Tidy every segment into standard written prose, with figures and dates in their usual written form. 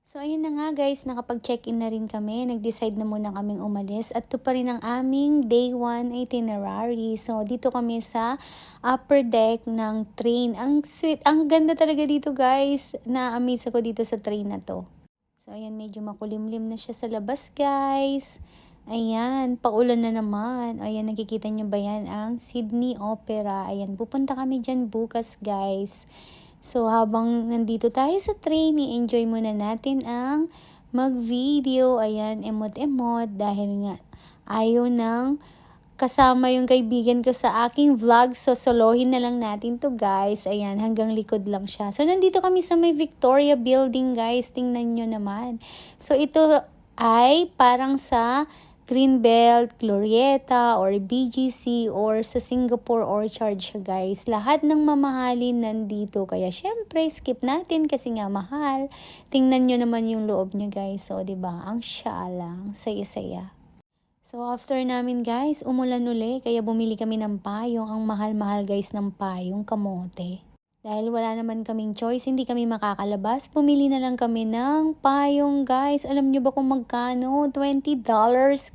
So ayun na nga guys, nakapag-check-in na rin kami. Nag-decide na muna kaming umalis at ito pa rin ang aming day 1 itinerary. So dito kami sa upper deck ng train. Ang sweet, ang ganda talaga dito guys. Na-amaze ako dito sa train na to. So ayan, medyo makulimlim na siya sa labas guys. Ayan, paulan na naman. Ayan, nakikita nyo ba yan? Ang Sydney Opera. Ayan, pupunta kami dyan bukas guys. So, habang nandito tayo sa train, i-enjoy muna natin ang mag-video. Ayan, emot-emot dahil nga ayaw nang kasama yung kaibigan ko sa aking vlog. So, solohin na lang natin to guys. Ayan, hanggang likod lang siya. So, nandito kami sa may Victoria Building guys. Tingnan nyo naman. So, ito ay parang sa Greenbelt, Glorieta, or BGC, or sa Singapore Orchard siya guys. Lahat ng mamahalin nandito. Kaya syempre, skip natin kasi nga mahal. Tingnan nyo naman yung loob niya guys. So, diba? Ang lang. Saya-saya. So, after namin guys, umulan uli. Kaya bumili kami ng payong. Ang mahal-mahal guys ng payong, kamote. Dahil wala naman kaming choice, hindi kami makakalabas, pumili na lang kami ng payong guys. Alam nyo ba kung magkano? $20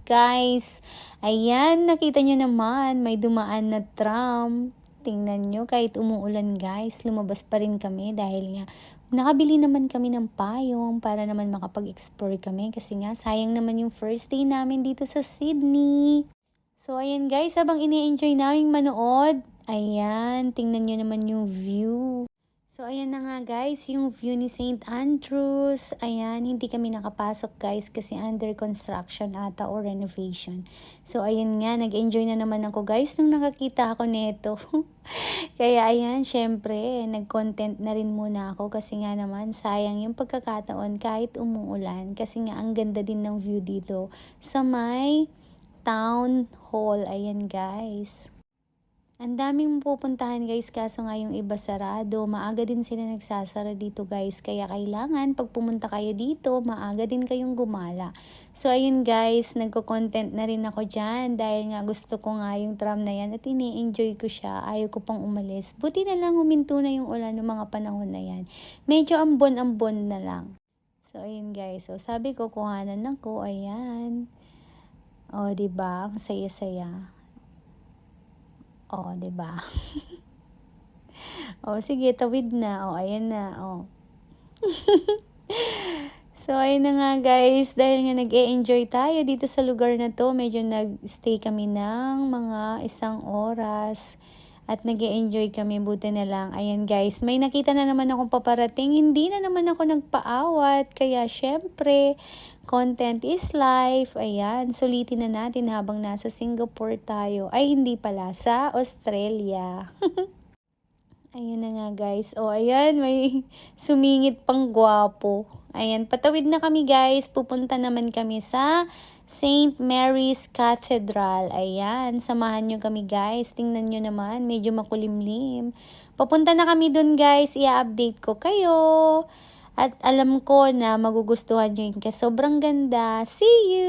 guys. Ayan, nakita nyo naman, may dumaan na tram. Tingnan nyo, kahit umuulan guys, lumabas pa rin kami dahil nga nakabili naman kami ng payong para naman makapag-explore kami. Kasi nga, sayang naman yung first day namin dito sa Sydney. So, ayan guys, habang ini-enjoy naming manood, ayan, tingnan nyo naman yung view. So, ayan na nga guys, yung view ni St. Andrews. Ayan, hindi kami nakapasok guys kasi under construction ata o renovation. So, ayan nga, nag-enjoy na naman ako guys nung nakakita ako nito. Kaya ayan, syempre, nag-content na rin muna ako kasi nga naman sayang yung pagkakataon kahit umuulan. Kasi nga ang ganda din ng view dito sa may town hall. Ayan guys. Ang daming pupuntahan guys, kaso nga yung iba sarado. Maaga din sila nagsasara dito guys. Kaya kailangan pag pumunta kayo dito, maaga din kayong gumala. So ayun guys, nagko-content na rin ako dyan. Dahil nga gusto ko nga yung tram na yan at ini-enjoy ko siya. Ayaw ko pang umalis. Buti na lang huminto na yung ulan ng mga panahon na yan. Medyo ambon-ambon na lang. So ayun guys, so sabi ko kuhanan ako. Ayan. O, diba? Ang saya-saya. O, diba? O, sige, tawid na. O, ayan na. O. So, ayun na nga guys. Dahil nga nag-e-enjoy tayo dito sa lugar na to. Medyo nag-stay kami ng mga 1 oras. At nag-e-enjoy kami, buti na lang. Ayan guys, may nakita na naman akong paparating. Hindi na naman ako nagpaawat. Kaya syempre, content is life. Ayan, sulitin na natin habang nasa Singapore tayo. Ay, hindi pala, sa Australia. Ayan na nga guys. O, ayan, may sumingit pang gwapo. Ayan, patawid na kami guys. Pupunta naman kami sa St. Mary's Cathedral. Ayan, samahan nyo kami guys. Tingnan nyo naman, medyo makulimlim. Papunta na kami dun guys. I-update ko kayo. At alam ko na magugustuhan nyo yun kasi sobrang ganda. See you!